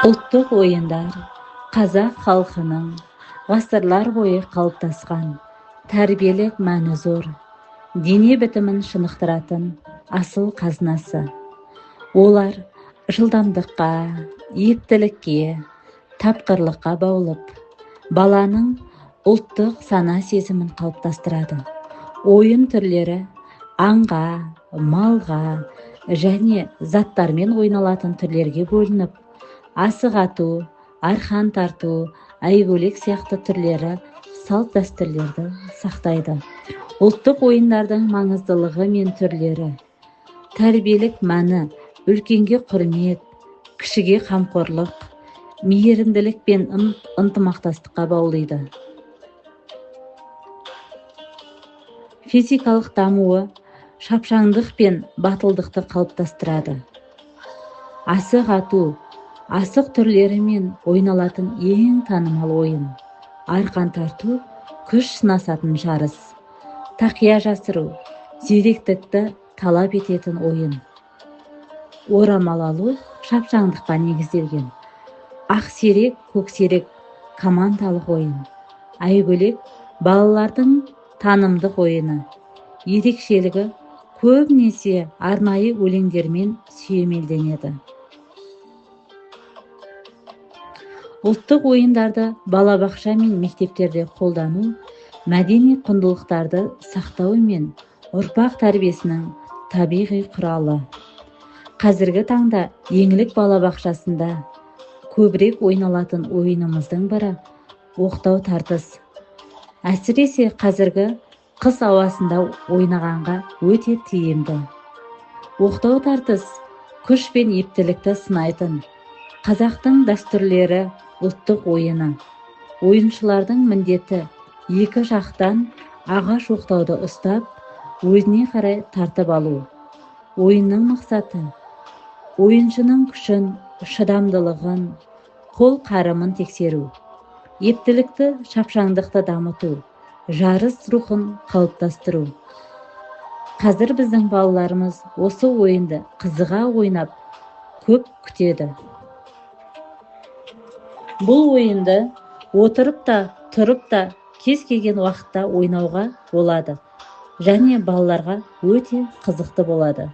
Ұлттық ойындар қазақ халқының ғасырлар бойы қалыптасқан тәрбиелік мәні зор, дене бітімін шынықтыратын асыл қазынасы. Олар жылдамдыққа, ептілікке, тапқырлыққа баулып, баланың ұлттық сана сезімін қалыптастырады. Ойын түрлері аңға, малға және заттармен ойналатын түрлерге бөлініп, асық ату, арқан тарту, әйгөлек сияқты түрлері салт дәстүрлерді сақтайды. Ұлттық ойындардың маңыздылығы мен түрлері: тәрбиелік мәні үлкенге құрмет, кішіге қамқорлық, мейірімділік пен ынтымақтастыққа баулиды. Физикалық дамуы шапшаңдық пен батылдықты қалыптастырады. Асық ату асық түрлерімен ойналатын ең танымал ойын. Арқан тарту күш сынасатын жарыс. Тақия жасыру зеректікті талап ететін ойын. Орамал алу шапшаңдыққа негізделген. Ақсерек, көксерек командалық ойын. Әйгөлек балалардың танымдық ойыны. Ерекшелігі көбінесе арнайы өлеңдермен сүйемелденеді. Ұлттық ойындарды балабақша мен мектептерде қолдану мәдени құндылықтарды сақтау мен ұрпақ тәрбиесінің табиғи құралы. Қазіргі таңда еңлік балабақшасында көбірек ойналатын ойынымыздың бірі оқтау тартыс. Әсіресе қазіргі қыс ауасында ойнағанға өте тиімді. Оқтау тартыс күш пен ептілікті сынайтын қазақтың дәстүрлері ұлттық ойыны. Ойыншылардың міндеті екі жақтан ағаш оқтауды ұстап, өзіне қарай тартып алу. Ойынның мақсаты ойыншының күшін, шыдамдылығын, қол қарымын тексеру, ептілікті, шапшаңдықты дамыту, жарыс рухын қалыптастыру. Қазір біздің балаларымыз осы ойынды қызыға ойнап, көп күтеді. Бұл ойынды отырып та, тұрып та, кез келген уақытта ойнауға болады және балаларға өте қызықты болады.